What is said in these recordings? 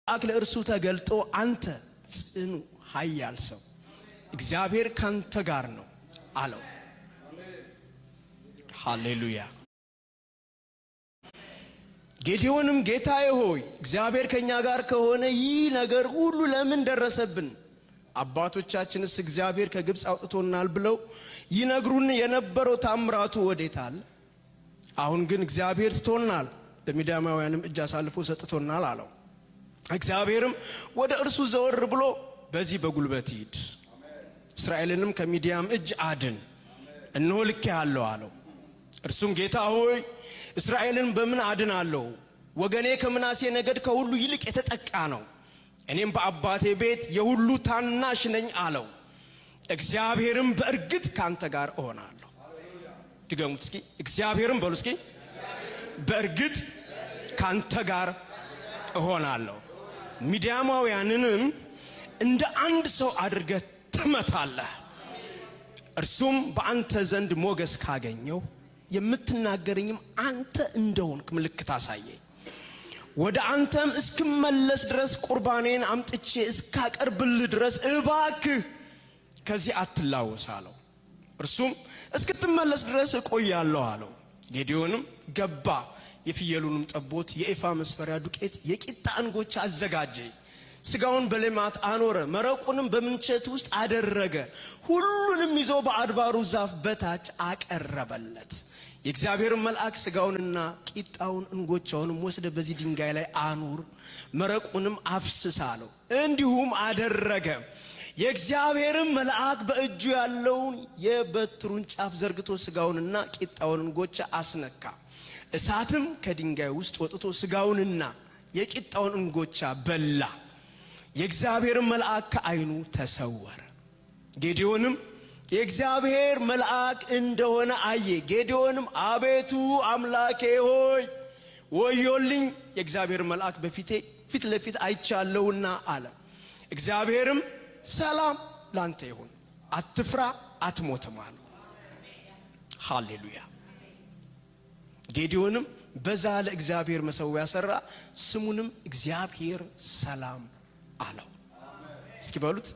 አክለ እርሱ ተገልጦ አንተ ጽኑ ኃያል ሰው እግዚአብሔር ካንተ ጋር ነው አለው። ሃሌሉያ። ጌዲዮንም ጌታዬ ሆይ እግዚአብሔር ከኛ ጋር ከሆነ ይህ ነገር ሁሉ ለምን ደረሰብን? አባቶቻችንስ እግዚአብሔር ከግብፅ አውጥቶናል ብለው ይነግሩን የነበረው ታምራቱ ወዴት አለ? አሁን ግን እግዚአብሔር ትቶናል፣ በሚዳማውያንም እጅ አሳልፎ ሰጥቶናል አለው። እግዚአብሔርም ወደ እርሱ ዘወር ብሎ በዚህ በጉልበት ሂድ፣ እስራኤልንም ከሚዲያም እጅ አድን፣ እነሆ ልኬሃለሁ አለው። እርሱም ጌታ ሆይ እስራኤልን በምን አድናለሁ? ወገኔ ከምናሴ ነገድ ከሁሉ ይልቅ የተጠቃ ነው፣ እኔም በአባቴ ቤት የሁሉ ታናሽ ነኝ አለው። እግዚአብሔርም በእርግጥ ካንተ ጋር እሆናለሁ። ድገሙት እስኪ፣ እግዚአብሔርም በሉ እስኪ፣ በእርግጥ ካንተ ጋር እሆናለሁ። ሚዲያማውያንንም እንደ አንድ ሰው አድርገህ ትመታለህ። እርሱም በአንተ ዘንድ ሞገስ ካገኘው የምትናገረኝም አንተ እንደሆንክ ምልክት አሳየኝ። ወደ አንተም እስክመለስ ድረስ ቁርባኔን አምጥቼ እስካቀርብልህ ድረስ እባክህ ከዚህ አትላወስ አለው። እርሱም እስክትመለስ ድረስ እቆያለሁ አለው። ጌዲዮንም ገባ፣ የፍየሉንም ጠቦት፣ የኢፋ መስፈሪያ ዱቄት፣ የቂጣ እንጎቻ አዘጋጀ፣ ስጋውን በሌማት አኖረ፣ መረቁንም በምንቸት ውስጥ አደረገ፣ ሁሉንም ይዞ በአድባሩ ዛፍ በታች አቀረበለት። የእግዚአብሔር መልአክ ስጋውንና ቂጣውን እንጎቻውንም ወስደ በዚህ ድንጋይ ላይ አኑር፣ መረቁንም አፍስስ አለው። እንዲሁም አደረገ። የእግዚአብሔር መልአክ በእጁ ያለውን የበትሩን ጫፍ ዘርግቶ ስጋውንና ቂጣውን እንጎቻ አስነካ። እሳትም ከድንጋይ ውስጥ ወጥቶ ስጋውንና የቂጣውን እንጎቻ በላ። የእግዚአብሔር መልአክ ከዓይኑ ተሰወረ። ጌዲዮንም የእግዚአብሔር መልአክ እንደሆነ አየ። ጌዲዮንም አቤቱ አምላኬ ሆይ ወዮልኝ፣ የእግዚአብሔር መልአክ በፊቴ ፊት ለፊት አይቻለሁና አለ። እግዚአብሔርም ሰላም ላንተ ይሁን፣ አትፍራ፣ አትሞትም አለ። ሃሌሉያ። ጌዲዮንም በዛ ለእግዚአብሔር መሠዊያ ሰራ፣ ስሙንም እግዚአብሔር ሰላም አለው። እስኪ በሉት፣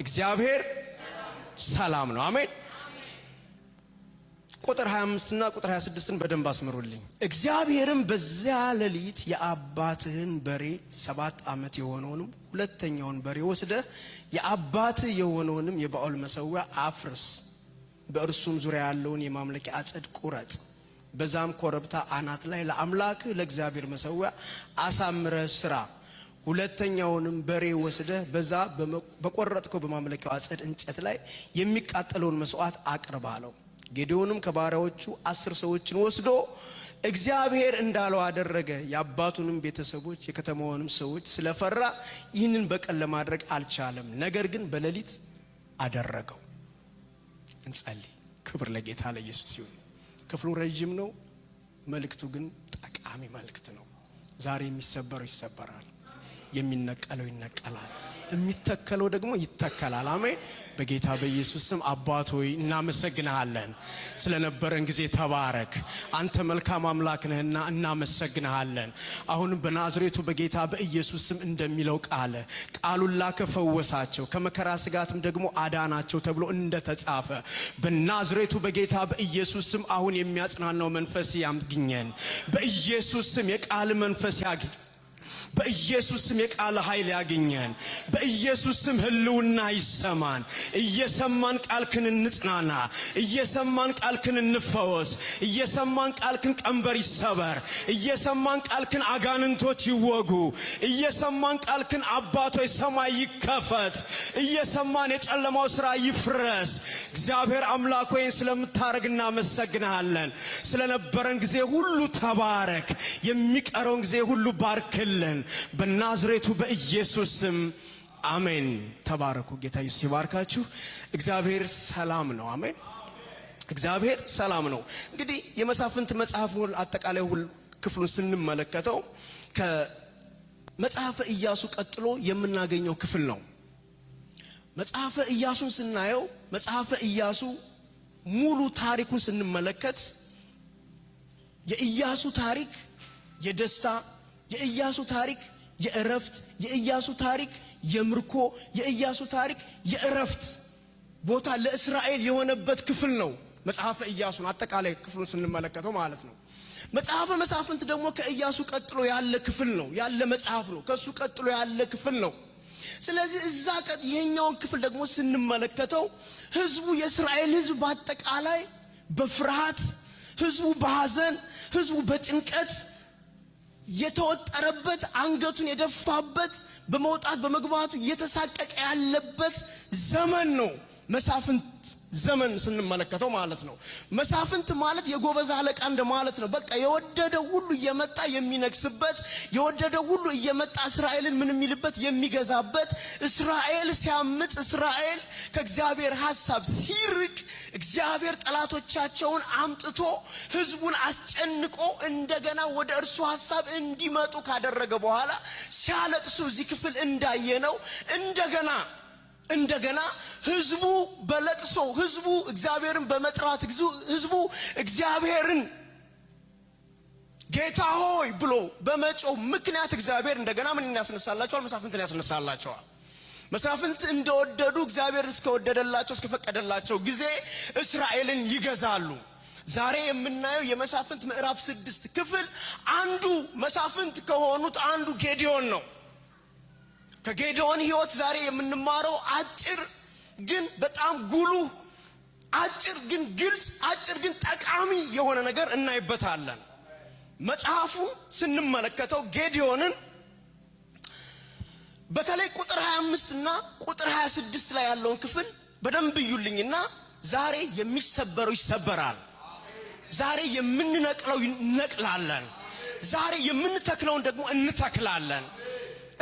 እግዚአብሔር ሰላም ነው። አሜን። ቁጥር 25 እና ቁጥር 26ን በደንብ አስምሩልኝ። እግዚአብሔርም በዚያ ሌሊት የአባትህን በሬ 7 ዓመት የሆነውንም ሁለተኛውን በሬ ወስደህ የአባትህ የሆነውንም የባኦል መሠዊያ አፍርስ፣ በእርሱም ዙሪያ ያለውን የማምለኪያ አጸድ ቁረጥ፣ በዛም ኮረብታ አናት ላይ ለአምላክህ ለእግዚአብሔር መሠዊያ አሳምረህ ስራ። ሁለተኛውንም በሬ ወስደህ በዛ በቆረጥከው በማምለኪያው አጸድ እንጨት ላይ የሚቃጠለውን መስዋዕት አቅርብ አለው። ጌዲዮንም ከባሪያዎቹ 10 ሰዎችን ወስዶ እግዚአብሔር እንዳለው አደረገ። የአባቱንም ቤተሰቦች የከተማውንም ሰዎች ስለፈራ ይህንን በቀን ለማድረግ አልቻለም፣ ነገር ግን በሌሊት አደረገው። እንጸልይ። ክብር ለጌታ ለኢየሱስ ይሁን። ክፍሉ ረጅም ነው፣ መልእክቱ ግን ጠቃሚ መልእክት ነው። ዛሬ የሚሰበረው ይሰበራል፣ የሚነቀለው ይነቀላል፣ የሚተከለው ደግሞ ይተከላል። አሜን። በጌታ በኢየሱስ ስም አባት ሆይ እናመሰግንሃለን። ስለነበረን ጊዜ ተባረክ። አንተ መልካም አምላክ ነህና እናመሰግንሃለን። አሁንም በናዝሬቱ በጌታ በኢየሱስ ስም እንደሚለው ቃሉን ላከ፣ ፈወሳቸው፣ ከመከራ ስጋትም ደግሞ አዳናቸው ተብሎ እንደተጻፈ በናዝሬቱ በጌታ በኢየሱስ ስም አሁን የሚያጽናናው መንፈስ ያግኘን። በኢየሱስ ስም የቃል መንፈስ ያግኝ። በኢየሱስ ስም የቃል ኃይል ያገኘን። በኢየሱስ ስም ህልውና ይሰማን። እየሰማን ቃልክን እንጽናና። እየሰማን ቃልክን እንፈወስ። እየሰማን ቃልክን ቀንበር ይሰበር። እየሰማን ቃልክን አጋንንቶች ይወጉ። እየሰማን ቃልክን አባቶች ሰማይ ይከፈት። እየሰማን የጨለማው ሥራ ይፍረስ። እግዚአብሔር አምላክ ሆይ ስለምታረግ እናመሰግንሃለን። ስለነበረን ጊዜ ሁሉ ተባረክ። የሚቀረውን ጊዜ ሁሉ ባርክልን። በናዝሬቱ በኢየሱስ ስም አሜን። ተባረኩ። ጌታ ኢየሱስ ይባርካችሁ። እግዚአብሔር ሰላም ነው። አሜን። እግዚአብሔር ሰላም ነው። እንግዲህ የመሳፍንት መጽሐፍ አጠቃላይ ክፍሉን ስንመለከተው ከመጽሐፈ ኢያሱ ቀጥሎ የምናገኘው ክፍል ነው። መጽሐፈ ኢያሱን ስናየው መጽሐፈ ኢያሱ ሙሉ ታሪኩን ስንመለከት የኢያሱ ታሪክ የደስታ የኢያሱ ታሪክ የእረፍት የኢያሱ ታሪክ የምርኮ የኢያሱ ታሪክ የእረፍት ቦታ ለእስራኤል የሆነበት ክፍል ነው መጽሐፈ ኢያሱን አጠቃላይ ክፍሉን ስንመለከተው ማለት ነው። መጽሐፈ መሳፍንት ደግሞ ከኢያሱ ቀጥሎ ያለ ክፍል ነው ያለ መጽሐፍ ነው ከሱ ቀጥሎ ያለ ክፍል ነው። ስለዚህ እዛ ይሄኛውን ክፍል ደግሞ ስንመለከተው ህዝቡ የእስራኤል ህዝብ በአጠቃላይ በፍርሃት ህዝቡ በሐዘን ህዝቡ በጭንቀት የተወጠረበት አንገቱን የደፋበት በመውጣት በመግባቱ የተሳቀቀ ያለበት ዘመን ነው መሳፍንት ዘመን ስንመለከተው ማለት ነው። መሳፍንት ማለት የጎበዝ አለቃ እንደማለት ነው። በቃ የወደደው ሁሉ እየመጣ የሚነግስበት የወደደው ሁሉ እየመጣ እስራኤልን ምን የሚልበት የሚገዛበት እስራኤል ሲያምጽ እስራኤል ከእግዚአብሔር ሐሳብ ሲርቅ እግዚአብሔር ጠላቶቻቸውን አምጥቶ ህዝቡን አስጨንቆ እንደገና ወደ እርሱ ሐሳብ እንዲመጡ ካደረገ በኋላ ሲያለቅሱ እዚህ ክፍል እንዳየነው እንደገና ህዝቡ በለቅሶ ህዝቡ እግዚአብሔርን በመጥራት ህዝቡ እግዚአብሔርን ጌታ ሆይ ብሎ በመጮህ ምክንያት እግዚአብሔር እንደገና ምን ያስነሳላቸዋል? መሳፍንትን ያስነሳላቸዋል። መሳፍንት እንደወደዱ እግዚአብሔር እስከወደደላቸው እስከፈቀደላቸው ጊዜ እስራኤልን ይገዛሉ። ዛሬ የምናየው የመሳፍንት ምዕራፍ 6 ክፍል አንዱ መሳፍንት ከሆኑት አንዱ ጌዲዮን ነው። ከጌዲዮን ህይወት ዛሬ የምንማረው አጭር ግን በጣም ጉልህ አጭር ግን ግልጽ አጭር ግን ጠቃሚ የሆነ ነገር እናይበታለን። መጽሐፉ ስንመለከተው ጌዲዮንን በተለይ ቁጥር 25 እና ቁጥር 26 ላይ ያለውን ክፍል በደንብ ይዩልኝና ዛሬ የሚሰበረው ይሰበራል። ዛሬ የምንነቅለው እንነቅላለን። ዛሬ የምንተክለውን ደግሞ እንተክላለን።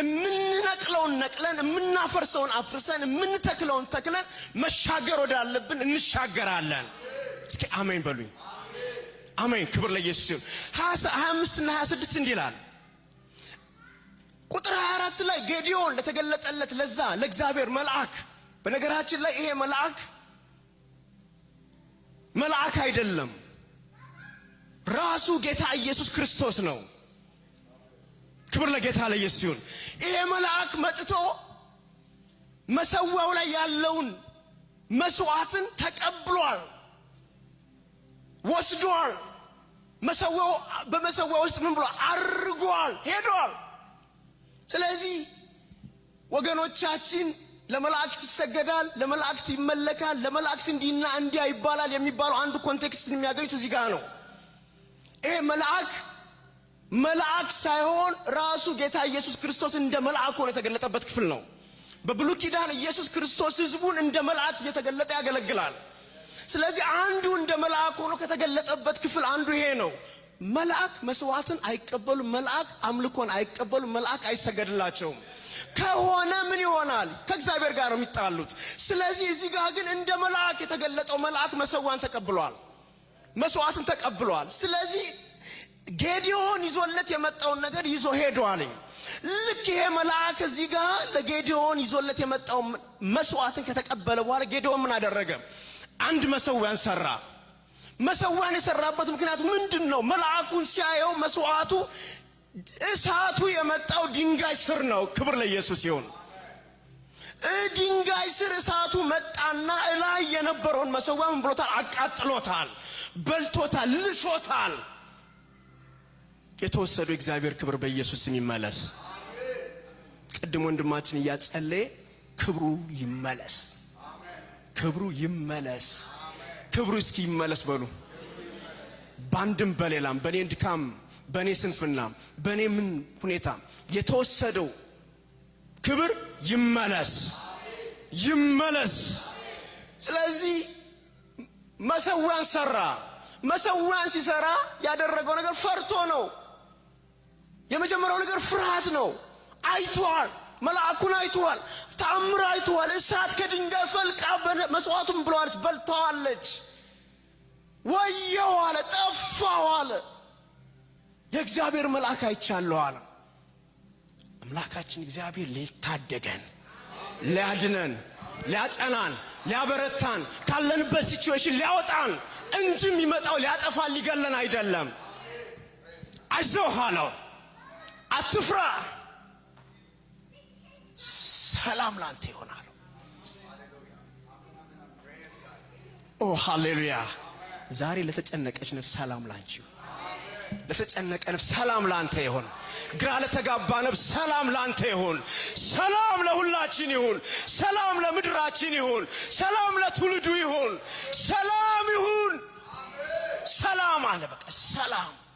የምንነቅለውን ነቅለን የምናፈርሰውን አፍርሰን የምንተክለውን ተክለን መሻገር ወዳለብን እንሻገራለን። እስኪ አሜን በሉኝ። አሜን። ክብር ለኢየሱስ ይሁን። 25 እና 26 እንዲህ ይላል። ቁጥር 24 ላይ ጌዲዮን ለተገለጠለት ለዛ ለእግዚአብሔር መልአክ፣ በነገራችን ላይ ይሄ መልአክ አይደለም፣ ራሱ ጌታ ኢየሱስ ክርስቶስ ነው። ክብር ለጌታ ለኢየሱስ ይሁን። ይሄ መልአክ መጥቶ መሰዋው ላይ ያለውን መስዋዕትን ተቀብሏል፣ ወስዷል። በመሰዋው ውስጥ ምን ብሏል? አርጓል፣ ሄዷል። ስለዚህ ወገኖቻችን ለመላእክት ይሰገዳል፣ ለመላእክት ይመለካል፣ ለመላእክት እንዲና እንዲያ ይባላል የሚባለው አንዱ ኮንቴክስት የሚያገኙት እዚህ ጋር ነው። ይሄ መልአክ ሳይሆን ራሱ ጌታ ኢየሱስ ክርስቶስ እንደ መልአክ ሆኖ የተገለጠበት ክፍል ነው። በብሉይ ኪዳን ኢየሱስ ክርስቶስ ህዝቡን እንደ መልአክ እየተገለጠ ያገለግላል። ስለዚህ አንዱ እንደ መልአክ ሆኖ ከተገለጠበት ክፍል አንዱ ይሄ ነው። መልአክ መስዋዕትን አይቀበሉም፣ መልአክ አምልኮን አይቀበሉም፣ መልአክ አይሰገድላቸውም። ከሆነ ምን ይሆናል? ከእግዚአብሔር ጋር ነው የሚጣሉት። ስለዚህ እዚህ ጋር ግን እንደ መልአክ የተገለጠው መልአክ መሰዋን ተቀብሏል፣ መስዋዕትን ተቀብሏል። ስለዚህ ጌዲዮን ይዞለት የመጣውን ነገር ይዞ ሄዷል። ልክ ይሄ መልአክ እዚህ ጋር ለጌዲዮን ይዞለት የመጣው መስዋዕትን ከተቀበለ በኋላ ጌዲዮን ምን አደረገ? አንድ መሰዋን ሰራ። መሰዋን የሰራበት ምክንያት ምንድነው? መልአኩን ሲያየው መስዋዕቱ እሳቱ የመጣው ድንጋይ ስር ነው። ክብር ለኢየሱስ ይሁን። ድንጋይ ስር እሳቱ መጣና እላይ የነበረውን መሰዋ ምን ብሎታል? አቃጥሎታል፣ በልቶታል፣ ልሶታል። የተወሰዱ እግዚአብሔር ክብር በኢየሱስ ስም ይመለስ። ቅድም ወንድማችን እያጸለየ ክብሩ ይመለስ፣ ክብሩ ይመለስ፣ ክብሩ እስኪ ይመለስ በሉ። ባንድም በሌላም በኔ ድካም በኔ ስንፍና በኔ ምን ሁኔታ የተወሰደው ክብር ይመለስ፣ ይመለስ። ስለዚህ መሰዋን ሰራ። መሰዋን ሲሰራ ያደረገው ነገር ፈርቶ ነው። የመጀመሪያው ነገር ፍርሃት ነው። አይቷል፣ መልአኩን አይቷል፣ ተአምር አይቷል። እሳት ከድንጋይ ፈልቃ መስዋዕቱን ብለዋለች፣ በልተዋለች። ወየው አለ፣ ጠፋው አለ። የእግዚአብሔር መልአክ አይቻለሁ አለ። አምላካችን እግዚአብሔር ሊታደገን፣ ሊያድነን፣ ሊያጸናን፣ ሊያበረታን ካለንበት ሲቹዌሽን ሊያወጣን እንጂ የሚመጣው ሊያጠፋን ሊገለን አይደለም። አይዞህ አለው። አትፍራ፣ ሰላም ላንተ ይሆናል። ኦ ሃሌሉያ! ዛሬ ለተጨነቀች ነፍስ ሰላም ላንቺ ይሁን። ለተጨነቀ ነፍስ ሰላም ላንተ ይሁን። ግራ ለተጋባ ነፍስ ሰላም ላንተ ይሁን። ሰላም ለሁላችን ይሁን። ሰላም ለምድራችን ይሁን። ሰላም ለትውልዱ ይሁን። ሰላም ይሁን። ሰላም አለ። በቃ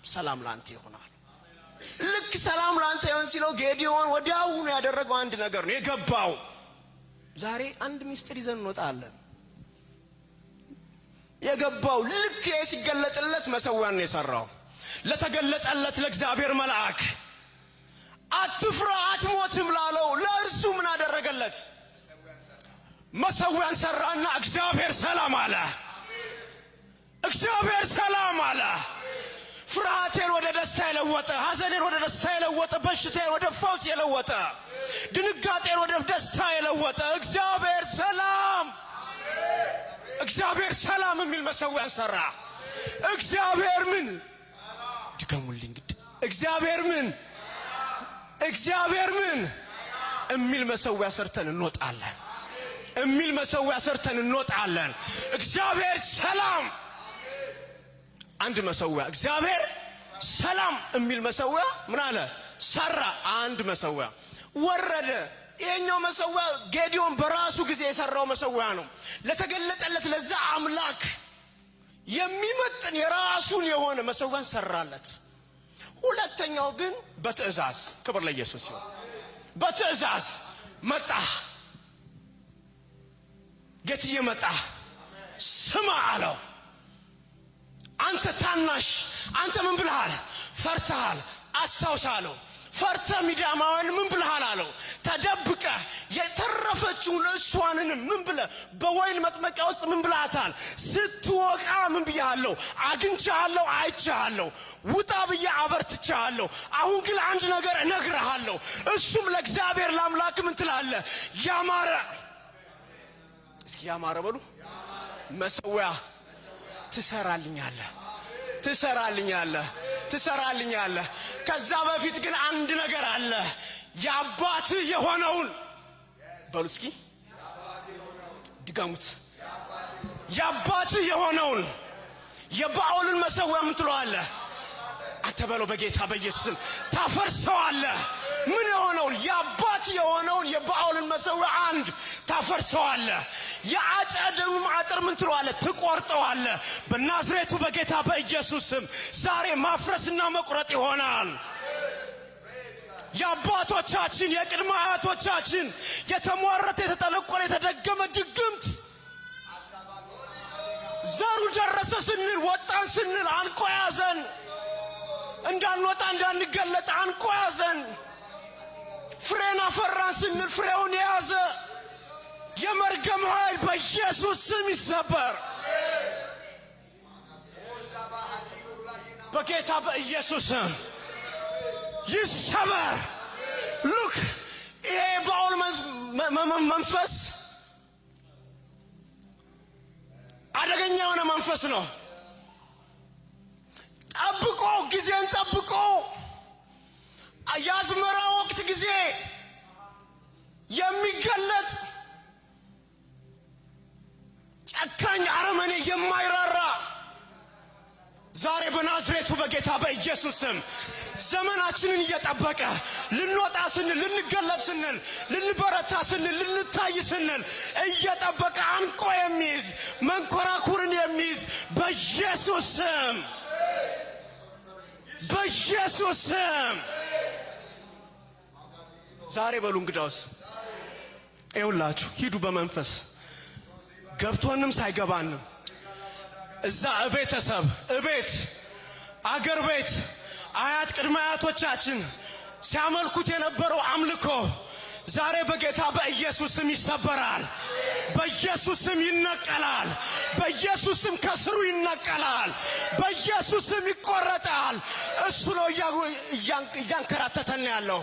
ሰላም ላንተ ይሆናል። ልክ ሰላም ላንተ ይሁን ሲለው ጌዲዮን ወዲያውኑ ያደረገው አንድ ነገር ነው የገባው። ዛሬ አንድ ሚስጥር ይዘን እንወጣለን። የገባው ልክ ሲገለጥለት መሰዊያን የሰራው ለተገለጠለት ለእግዚአብሔር መልአክ አትፍራ አትሞትም ላለው ለእርሱ ምን አደረገለት? መሰዊያን ሰራና እግዚአብሔር ሰላም አለ። እግዚአብሔር ሰላም አለ። ፍርሃቴን ወደ ደስታ የለወጠ፣ ሐዘኔን ወደ ደስታ የለወጠ፣ በሽታዬን ወደ ፈውስ የለወጠ፣ ድንጋጤን ወደ ደስታ የለወጠ እግዚአብሔር ሰላም። እግዚአብሔር ሰላም የሚል መሰዊያን ሰራ። እግዚአብሔር ምን ድገሙልኝ ግድ እግዚአብሔር ምን የሚል መሰዊያ ሰርተን እንወጣለን። የሚል መሰዊያ ሰርተን እንወጣለን። እግዚአብሔር ሰላም አንድ መሰዊያ እግዚአብሔር ሰላም የሚል መሰዊያ ምን አለ ሰራ። አንድ መሰዊያ ወረደ። ይሄኛው መሰዊያ ጌዲዮን በራሱ ጊዜ የሰራው መሰዊያ ነው። ለተገለጠለት ለዛ አምላክ የሚመጥን የራሱን የሆነ መሰዊያን ሰራለት። ሁለተኛው ግን በትእዛዝ ክብር ለኢየሱስ ይሁን። በትእዛዝ መጣ። ጌትዬ መጣ። ስማ አለው። አንተ ታናሽ አንተ ምን ብለሃል? ፈርተሃል። አስታውሳለሁ። ፈርተህ ሚዳማውን ምን ብለሃል አለው። ተደብቀ የተረፈችውን እሷንንም ምን ብለህ በወይን መጥመቂያ ውስጥ ምን ብለሃታል? ስትወቃ ምን ብያለሁ? አግኝቻለሁ፣ አይቻለሁ፣ ውጣ ብዬ አበርትቻለሁ። አሁን ግን አንድ ነገር እነግርሃለሁ። እሱም ለእግዚአብሔር ለአምላክ ምን ትላለህ? ያማረ እስኪ ያማረ በሉ መሰዊያ ትሰራልኛለህ። ከዛ በፊት ግን አንድ ነገር አለ። የአባት የሆነውን በሉ እስኪ ድጋሙት። የአባት የሆነውን የባኦልን መሰዊያ ምን ትለዋለህ? አትበለው። በጌታ በኢየሱስም ታፈርሰዋለህ። ምን የሆነውን? የአባት የሆነውን የባኦልን መሰዊያ አንድ ታፈርሰዋለህ። የአጸዱንም አጥር ምን ትለዋለህ? ትቆርጠዋለህ። በናዝሬቱ በጌታ በኢየሱስም ዛሬ ማፍረስና መቁረጥ ይሆናል። የአባቶቻችን የቅድመ አያቶቻችን የተሟረተ የተጠለቆለ የተደገመ ድግምት ዘሩ ደረሰ ስንል ወጣን ስንል አንቆ ያዘን። እንዳንወጣ እንዳንገለጥ አንቆ ያዘን። ፍሬን አፈራን ስንል ፍሬውን የያዘ የመርገም ኃይል በኢየሱስ ስም ይሰበር። በጌታ በኢየሱስ ስም ይሰበር። ሉክ ይሄ ባኦል መንፈስ አደገኛ የሆነ መንፈስ ነው። ጠብቆ ጊዜን ጠብቆ የአዝመራ ወቅት ጊዜ የሚገለጥ ጨካኝ አረመኔ የማይራራ ዛሬ በናዝሬቱ በጌታ በኢየሱስ ስም ዘመናችንን እየጠበቀ ልንወጣ ስንል ልንገለጥ ስንል ልንበረታ ስንል ልንታይ ስንል እየጠበቀ አንቆ የሚይዝ መንኮራኩርን የሚይዝ በኢየሱስ ስም ዛሬ በሉ እንግዳውስ ይውላችሁ ሂዱ በመንፈስ ገብቶንም ሳይገባንም እዛ ቤተሰብ እቤት አገር ቤት አያት ቅድመ አያቶቻችን ሲያመልኩት የነበረው አምልኮ ዛሬ በጌታ በኢየሱስም ይሰበራል። በኢየሱስም ይነቀላል። በኢየሱስም ከስሩ ይነቀላል። በኢየሱስም ይቆረጣል። እሱ ነው እያንከራተተን ያለው።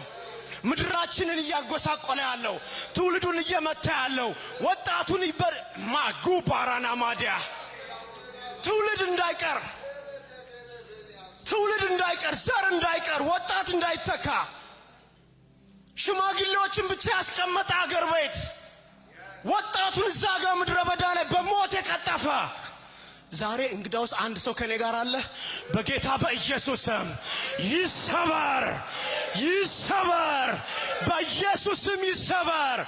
ምድራችንን እያጎሳቆለ ያለው፣ ትውልዱን እየመታ ያለው፣ ወጣቱን ማጉ ባራና ማዲያ ትውልድ እንዳይቀር ትውልድ እንዳይቀር፣ ዘር እንዳይቀር፣ ወጣት እንዳይተካ፣ ሽማግሌዎችን ብቻ ያስቀመጠ አገር ቤት ወጣቱን እዛ ጋር ምድረ በዳ ላይ በሞት የቀጠፈ ዛሬ እንግዳውስ አንድ ሰው ከኔ ጋር አለ። በጌታ በኢየሱስ ስም ይሰበር፣ ይሰበር፣ በኢየሱስ ስም ይሰበር፣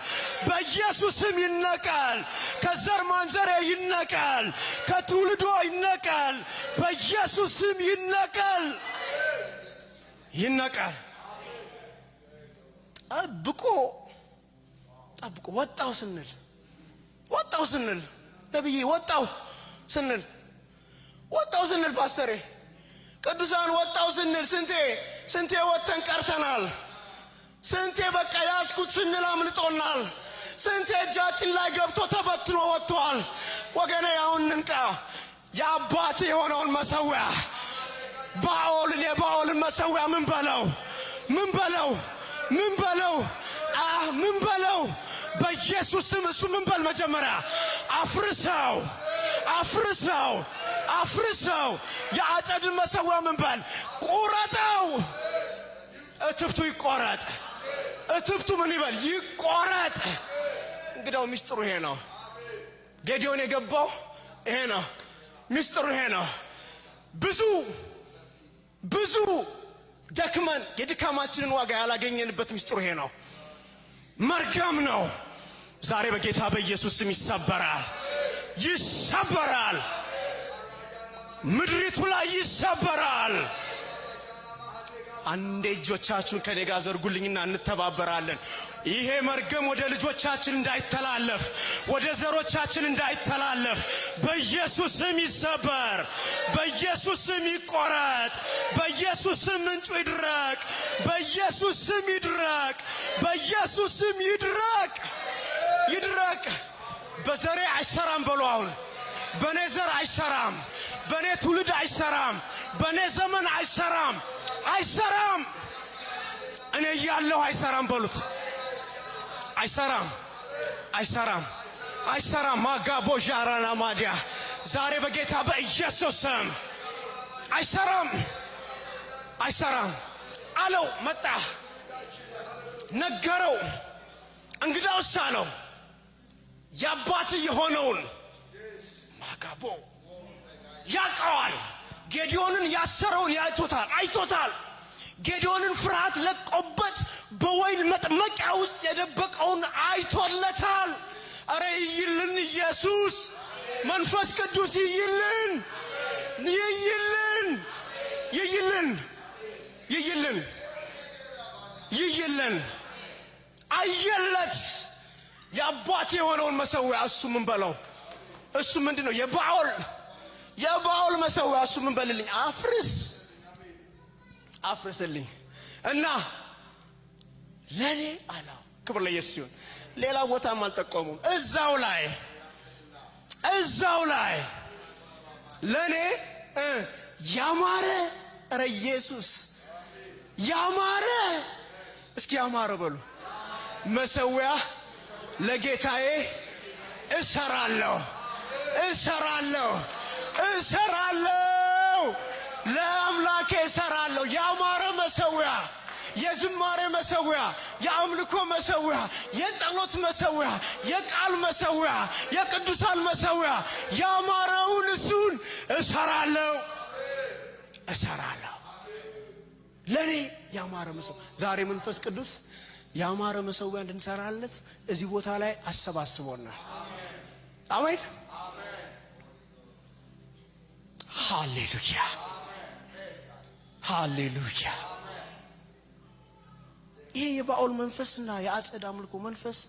በኢየሱስ ስም ይነቀል፣ ከዘር ማንዘር ይነቀል፣ ከትውልዶ ይነቀል፣ በኢየሱስ ስም ይነቀል፣ ይነቀል። ጠብቆ ወጣው ስንል ነብዬ ወጣው ስንል ፓስተሬ ቅዱሳን ወጣው ስንል ስንቴ ወጥተን ቀርተናል። ስንቴ በቃ ያስኩት ስንል አምልጦናል። ስንቴ እጃችን ላይ ገብቶ ተበትኖ ወጥቷል። ወገኔ አሁን እንቃ። የአባት የሆነውን መሰዊያ የባኦልን መሰዊያ ምን በለው በኢየሱስ ስም እሱ ምን በል መጀመሪያ አፍርሰው። የአጸድን መሰዊያ ምን በል ቁረጠው። እትብቱ ይቆረጥ። እትብቱ ምን ይበል ይቆረጥ። እንግዳው ሚስጥሩ ይሄ ነው። ጌዲዮን የገባው ይሄ ነው። ሚስጥሩ ይሄ ነው። ብዙ ደክመን የድካማችንን ዋጋ ያላገኘንበት ሚስጥሩ ይሄ ነው። መርገም ነው። ዛሬ በጌታ በኢየሱስ ስም ይሰበራል። ምድሪቱ ላይ ይሰበራል። አንዴ እጆቻችሁን ከኔ ጋር ዘርጉልኝና እንተባበራለን። ይሄ መርገም ወደ ልጆቻችን እንዳይተላለፍ፣ ወደ ዘሮቻችን እንዳይተላለፍ በኢየሱስ ስም ይሰበር፣ በኢየሱስ ስም ይቆረጥ፣ በኢየሱስ ስም ምንጩ ይድረቅ፣ በኢየሱስ ስም ይድረቅ፣ በኢየሱስ ስም ይድረቅ። በዘሬ አይሰራም በሉ። አሁን በኔ ዘር አይሰራም፣ በኔ ትውልድ አይሰራም፣ በኔ ዘመን አይሰራም። እኔ እያለሁ አይሰራም በሉት። አይሰራም። ማጋቦ ዣራና ማዲያ ዛሬ በጌታ በኢየሱስ ስም አይሰራም አለው። መጣ፣ ነገረው። እንግዳውስ አለው የአባት የሆነውን ማጋቦ ያውቀዋል። ጌዲዮንን ያሰረውን አይቶታል። ጌዲዮንን ፍርሃት ለቆበት በወይን መጥመቂያ ውስጥ የደበቀውን አይቶለታል። አረ ይይልን ኢየሱስ መንፈስ ቅዱስ ይይልን። አየለት የአባት የሆነውን መሰዊያ። እሱ ምን በለው? እሱ ምንድነው? የባኦል መሰዊያ። እሱ ምን በልልኝ? አፍርስልኝ እና ለኔ አላው። ክብር ለኢየሱስ ይሁን። ሌላ ቦታም አልጠቆሙም። እዛው ላይ ለኔ ያማረ ኧረ ኢየሱስ ያማረ፣ እስኪ ያማረ በሉ መሰዊያ ለጌታዬ እሰራለሁ። ለአምላኬ እሰራለሁ። ያማረ መሰዊያ፣ የዝማሬ መሰዊያ፣ የአምልኮ መሰዊያ፣ የጸሎት መሰዊያ፣ የቃል መሰዊያ፣ የቅዱሳን መሰዊያ፣ ያማረውን እሱን እሰራለሁ። ለኔ ያማረ መሰዊያ። ዛሬ መንፈስ ቅዱስ ያማረ መሰዊያ እንድንሰራለት እዚህ ቦታ ላይ አሰባስቦናል። አሜን። ሃሌሉያ። ይሄ የባኦል መንፈስና የአጸድ አምልኮ መንፈስ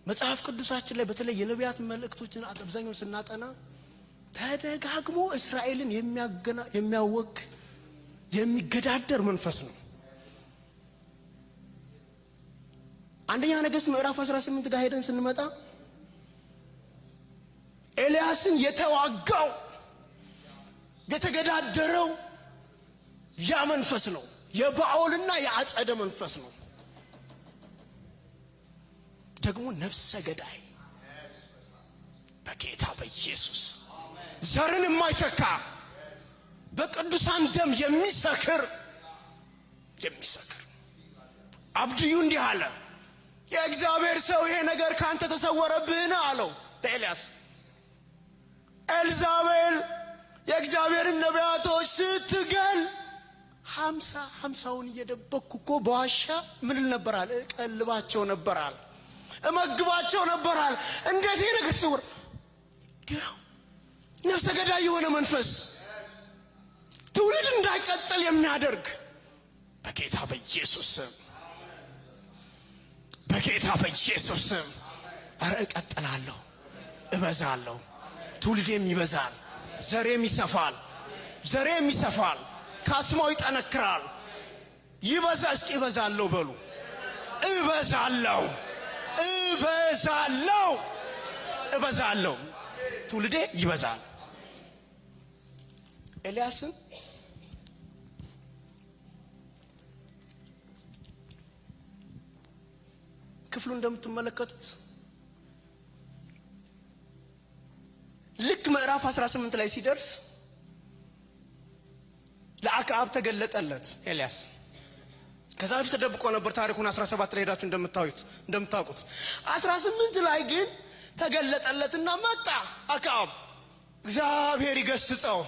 መጽሐፍ ቅዱሳችን ላይ በተለይ የነቢያት መልእክቶችን አብዛኛውን ስናጠና ተደጋግሞ እስራኤልን የሚያወክ የሚገዳደር መንፈስ ነው። አንደኛ ነገሥት ምዕራፍ 18 ጋር ሄደን ስንመጣ ኤልያስን የተዋጋው የተገዳደረው ያ መንፈስ ነው። የባኦልና የአጸደ መንፈስ ነው። ደግሞ ነፍሰ ገዳይ በጌታ በኢየሱስ ዘርን የማይተካ በቅዱሳን ደም የሚሰክር አብድዩ እንዲህ አለ፣ የእግዚአብሔር ሰው ይሄ ነገር ካንተ ተሰወረብህን አለው ለኤልያስ። ኤልዛቤል የእግዚአብሔርን ነቢያቶች ስትገል 50ውን እየደበቅኩ እኮ በዋሻ ምን ነበራል? እቀልባቸው ነበራል፣ እመግባቸው ነበራል። እንዴት ይሄ ነገር ተሰወረ? ነፍሰ ገዳይ የሆነ መንፈስ ትውልድ እንዳይቀጥል የሚያደርግ በጌታ በኢየሱስ ስም ኧረ እቀጥላለሁ፣ እበዛለሁ፣ ትውልዴም ይበዛል፣ ዘሬም ይሰፋል፣ ካስማው ይጠነክራል፣ ይበዛ። እስኪ እበዛለሁ በሉ። እበዛለሁ፣ ትውልዴ ይበዛል። ኤልያስን ክፍሉ እንደምትመለከቱት ልክ ምዕራፍ 18 ላይ ሲደርስ ለአክዓብ ተገለጠለት ኤልያስ። ከዛ በፊት ተደብቆ ነበር። ታሪኩን 17 ላይ ሄዳችሁ እንደምታውቁት 18 ላይ ግን ተገለጠለትና መጣ። አክዓብ እግዚአብሔር ይገስጸው፣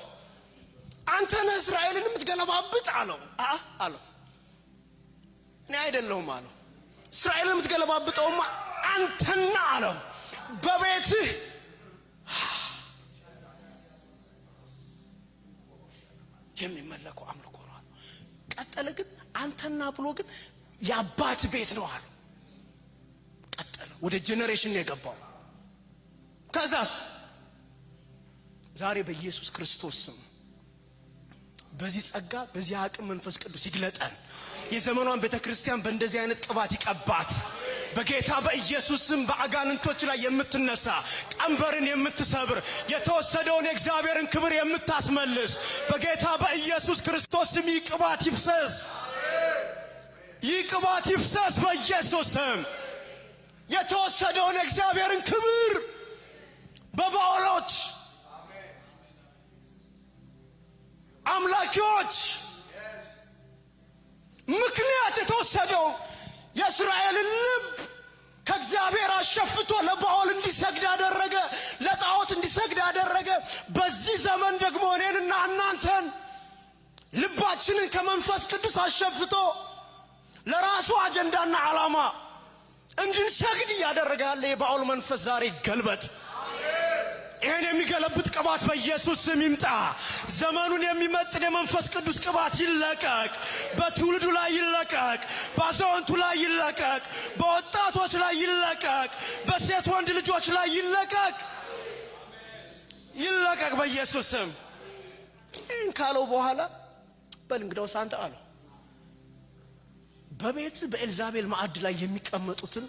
አንተ ነህ እስራኤልን የምትገለባብጥ አለው። አለው እኔ አይደለሁም አለው። እስራኤልን የምትገለባብጠውማ አንተና አለው በቤትህ የሚመለከው አምልኮ ነው። ቀጠለ ግን አንተና ብሎ ግን የአባት ቤት ነው አለው። ቀጠለ ወደ ጄኔሬሽን ነው የገባው። ከዛስ ዛሬ በኢየሱስ ክርስቶስ ስም በዚህ ጸጋ በዚህ አቅም መንፈስ ቅዱስ ይግለጠን። የዘመኗን ቤተክርስቲያን በእንደዚህ አይነት ቅባት ይቀባት። በጌታ በኢየሱስ ስም በአጋንንቶች ላይ የምትነሳ ቀንበርን የምትሰብር የተወሰደውን የእግዚአብሔርን ክብር የምታስመልስ በጌታ በኢየሱስ ክርስቶስ ስም ይቅባት ይፍሰስ በኢየሱስ ስም። የተወሰደውን የእግዚአብሔርን ክብር በባዕሎች አምላኪዎች ምክንያት የተወሰደው የእስራኤልን ልብ ከእግዚአብሔር አሸፍቶ ለባዕል እንዲሰግድ አደረገ፣ ለጣዖት እንዲሰግድ አደረገ። በዚህ ዘመን ደግሞ እኔንና እናንተን ልባችንን ከመንፈስ ቅዱስ አሸፍቶ ለራሱ አጀንዳና ዓላማ እንድንሰግድ እያደረገ ያለ የባዕል መንፈስ ዛሬ ይገልበጥ። ይሄን የሚገለብጥ ቅባት በኢየሱስ ስም ይምጣ። ዘመኑን የሚመጥን የመንፈስ ቅዱስ ቅባት ይለቀቅ። በትውልዱ ላይ ይለቀቅ፣ በአዛውንቱ ላይ ይለቀቅ፣ በወጣቶች ላይ ይለቀቅ፣ በሴት ወንድ ልጆች ላይ ይለቀቅ በኢየሱስ ስም። ይህን ካለው በኋላ በል እንግዳውስ አንተ አለው በቤት በኤልዛቤል ማዕድ ላይ የሚቀመጡትን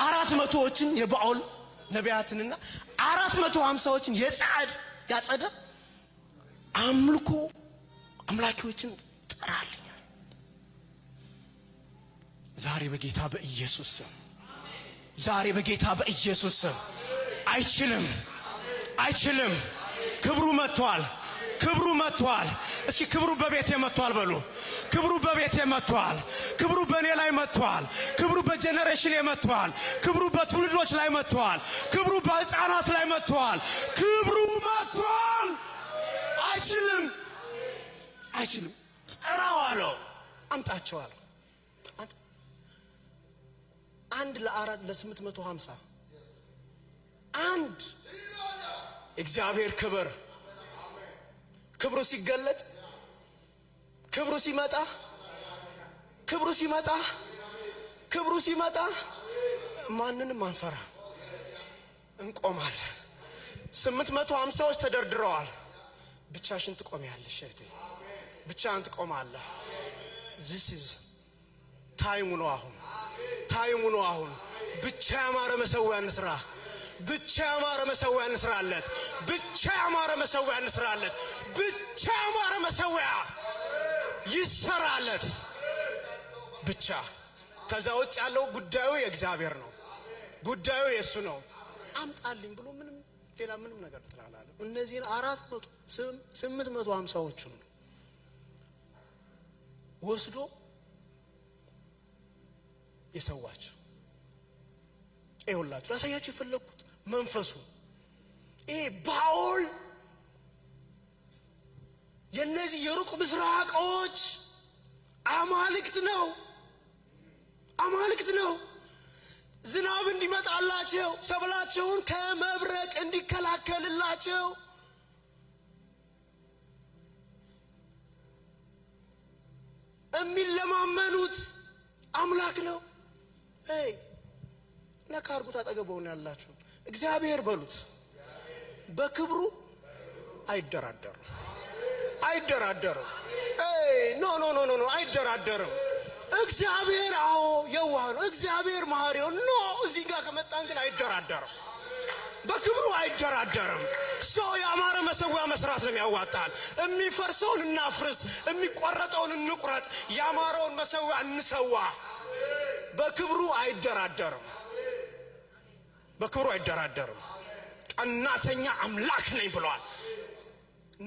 400ዎችን የባዕል ነቢያትንና 450ዎችን ያጸደ አምላኪዎችን ጠራልኛል። ዛሬ በጌታ በኢየሱስ ስም አይችልም። ክብሩ መጥቷል። እስኪ ክብሩ በቤቴ መጥቷል በሉ። ክብሩ በቤቴ መጥቷል። ክብሩ በእኔ ላይ መጥቷል። ክብሩ በጄኔሬሽን መጥቷል። ክብሩ በትውልዶች ላይ መጥቷል። ክብሩ በሕፃናት ላይ መጥቷል። ክብሩ መጥቷል። አይችልም። ጠራዋለሁ፣ አምጣቸዋለሁ። አንድ ለ850 አንድ እግዚአብሔር ክብሩ ሲገለጥ ክብሩ ሲመጣ ማንንም አንፈራ፣ እንቆማለን። 850ዎች ተደርድረዋል። ብቻሽን ትቆሚያለሽ እህቴ፣ ብቻህን ትቆማለህ። this is ታይሙ ነው አሁን። ብቻ ያማረ መሰዊያ እንስራ። ብቻ ያማረ መሰዊያ እንስራለት። ብቻ ያማረ መሰዊያ ይሰራለት ብቻ። ከዛ ውጭ ያለው ጉዳዩ የእግዚአብሔር ነው። ጉዳዩ የሱ ነው። አምጣልኝ ብሎ ምንም ሌላ ምንም ነገር ትላላለም። እነዚህን 850ዎቹን ወስዶ የሰዋቸው። ይኸውላችሁ ላሳያችሁ የፈለኩት መንፈሱ ይሄ ባኦል የነዚህ የሩቅ ምስራቆች አማልክት ነው። ዝናብ እንዲመጣላቸው፣ ሰብላቸውን ከመብረቅ እንዲከላከልላቸው የሚለማመኑት አምላክ ነው። ነካርጉት አጠገበውን ያላችሁ እግዚአብሔር በሉት። በክብሩ አይደራደርም። ኖ አይደራደርም። እግዚአብሔር የዋህ ነው። እግዚአብሔር መሐሪው ነው። እዚህ ጋር ከመጣን ግን አይደራደርም። በክብሩ አይደራደርም። ሰው ያማረ መሰዊያ መስራት ነው ያዋጣል። የሚፈርሰውን እናፍርስ፣ የሚቆረጠውን እንቁረጥ፣ ያማረውን መሰዊያ እንሰዋ። በክብሩ አይደራደርም። ቀናተኛ አምላክ ነኝ ብሏል።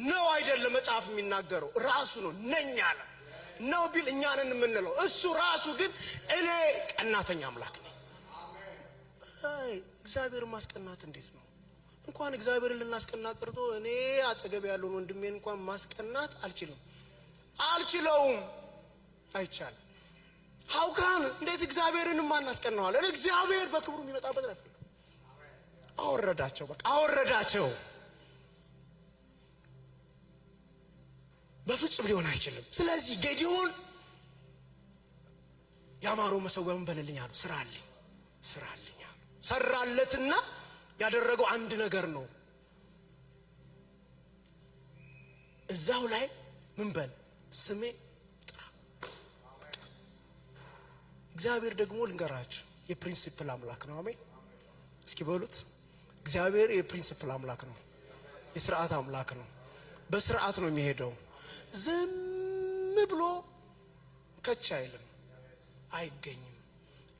ነው አይደለም? መጽሐፍ የሚናገረው ራሱ ነው። ነኝ አለ። ነው ቢል እኛ ነን የምንለው። እሱ ራሱ ግን እኔ ቀናተኛ አምላክ ነኝ። እግዚአብሔርን ማስቀናት እንዴት ነው? እንኳን እግዚአብሔርን ልናስቀና ቀርቶ እኔ አጠገብ ያለውን ወንድሜን እንኳን ማስቀናት አልችለውም። አይቻልም። ሀውካን እንዴት እግዚአብሔርን ማናስቀናዋለን? እግዚአብሔር በክብሩ የሚመጣበት ነው። አወረዳቸው። በፍጹም ሊሆን አይችልም። ስለዚህ ጌዲዮን ያማረው መሰዊያ ምን በልልኝ አሉ። ስራልኝ አሉ። ሰራለትና ያደረገው አንድ ነገር ነው። እዛው ላይ ምን በል ስሜ ጥራ። እግዚአብሔር ደግሞ ልንገራችሁ የፕሪንሲፕል አምላክ ነው። አሜን። እስኪ በሉት እግዚአብሔር የፕሪንሲፕል አምላክ ነው። የስርዓት አምላክ ነው። በስርዓት ነው የሚሄደው። ዝም ብሎ ከች አይልም፣ አይገኝም።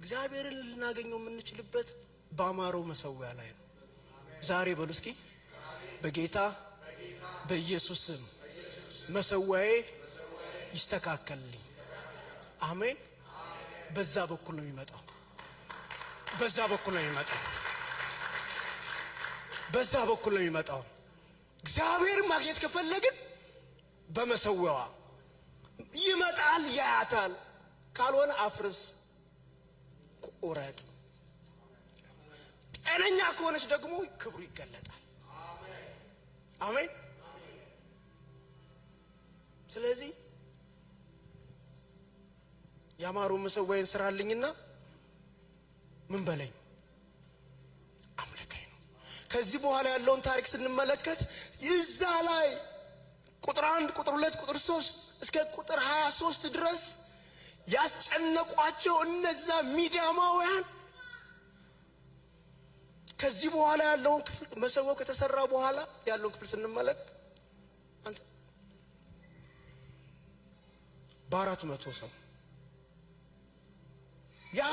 እግዚአብሔርን ልናገኘው የምንችልበት ባማረው መሰዊያ ላይ ነው። ዛሬ በሉ እስኪ በጌታ በኢየሱስ ስም መሰዊያዬ ይስተካከልልኝ። አሜን። በዛ በኩል ነው የሚመጣው። እግዚአብሔር ማግኘት ከፈለግን በመሰዊያዋ ይመጣል፣ ያያታል። ካልሆነ አፍርስ፣ ቁረጥ። ጤነኛ ከሆነች ደግሞ ክብሩ ይገለጣል። አሜን። ስለዚህ ያማሩ መሰዊያን ስራልኝና ምን በለኝ አምልከኝ ነው። ከዚህ በኋላ ያለውን ታሪክ ስንመለከት ይዛ ላይ ቁጥር 1 ቁጥር 2 ቁጥር 3 እስከ ቁጥር 23 ድረስ ያስጨነቋቸው እነዛ ሚዲያማውያን ከዚህ በኋላ ያለውን ክፍል መሰዊያው ከተሰራ በኋላ ያለውን ክፍል ስንመለከት አንተ 400 ሰው ያ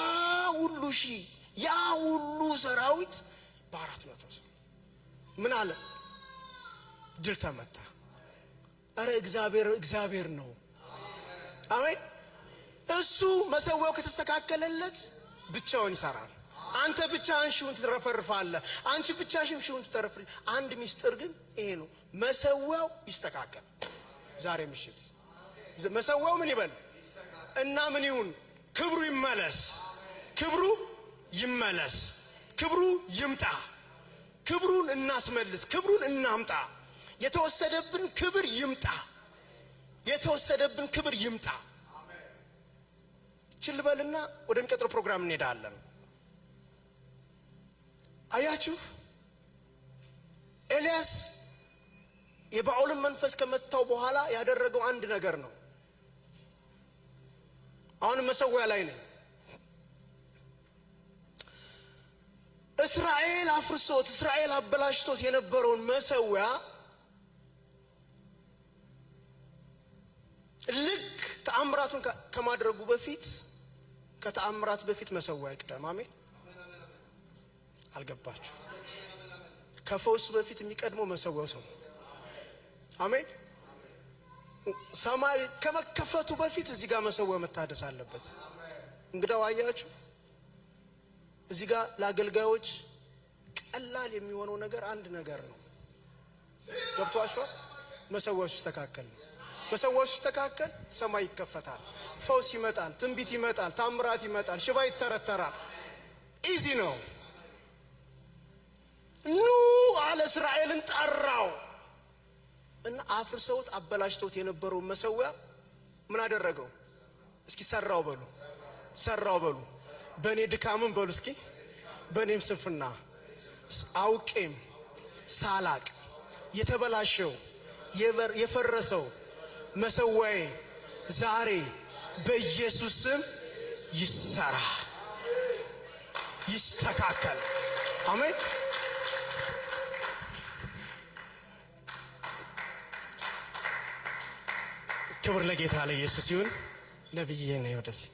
ሁሉ ሺህ ያ ሁሉ ሰራዊት 400 ሰው ምን አለ? ድል ተመታ። አረ እግዚአብሔር ነው። አሜን። እሱ መሰዊያው ከተስተካከለለት ብቻውን ይሰራል። አንተ ብቻህን ሺውን ትረፈርፋለህ። አንቺ ብቻሽን ሺውን ትተረፍሪ። አንድ ሚስጥር ግን ይሄ ነው። መሰዊያው ይስተካከል። ዛሬ ምሽት መሰዊያው ምን ይበል እና ምን ይሁን? ክብሩ ይመለስ። ክብሩ ይምጣ። ክብሩን እናስመልስ። ክብሩን እናምጣ። የተወሰደብን ክብር ይምጣ። ችልበልና ወደሚቀጥለው ፕሮግራም እንሄዳለን። አያችሁ ኤልያስ የባኦልን መንፈስ ከመታው በኋላ ያደረገው አንድ ነገር ነው። አሁን መሰዊያ ላይ ነኝ። እስራኤል አበላሽቶት የነበረውን መሰዊያ ልክ ተአምራቱን ከማድረጉ በፊት ከተአምራት በፊት መሰዊያ ይቅደም። አሜን። አልገባችሁ? ከፈውስ በፊት የሚቀድመው መሰዊያው ነው። አሜን። ሰማይ ከመከፈቱ በፊት እዚህ ጋር መሰዊያው መታደስ አለበት። እንግዳው አያችሁ፣ እዚህ ጋር ለአገልጋዮች ቀላል የሚሆነው ነገር አንድ ነገር ነው። ገብቷችኋል? መሰዊያው ሲስተካከል ነው። መሰዊያው ሲስተካከል ሰማይ ይከፈታል፣ ፈውስ ይመጣል፣ ትንቢት ይመጣል፣ ታምራት ይመጣል፣ ሽባ ይተረተራል። ኢዚ ነው። ኑ አለ እስራኤልን ጠራው እና አፍርሰውት አበላሽተውት የነበረው መሰዊያ ምን አደረገው? እስኪ ሰራው በሉ፣ ሰራው በሉ። በኔ ድካምን በሉ እስኪ፣ በኔም ስንፍና አውቄም ሳላቅ የተበላሸው የፈረሰው መሰዊያዬ ዛሬ በኢየሱስ ስም ይሰራ፣ ይስተካከል። አሜን። ክብር ለጌታ ለኢየሱስ ይሁን። ነብይዬ ነኝ ወደዚህ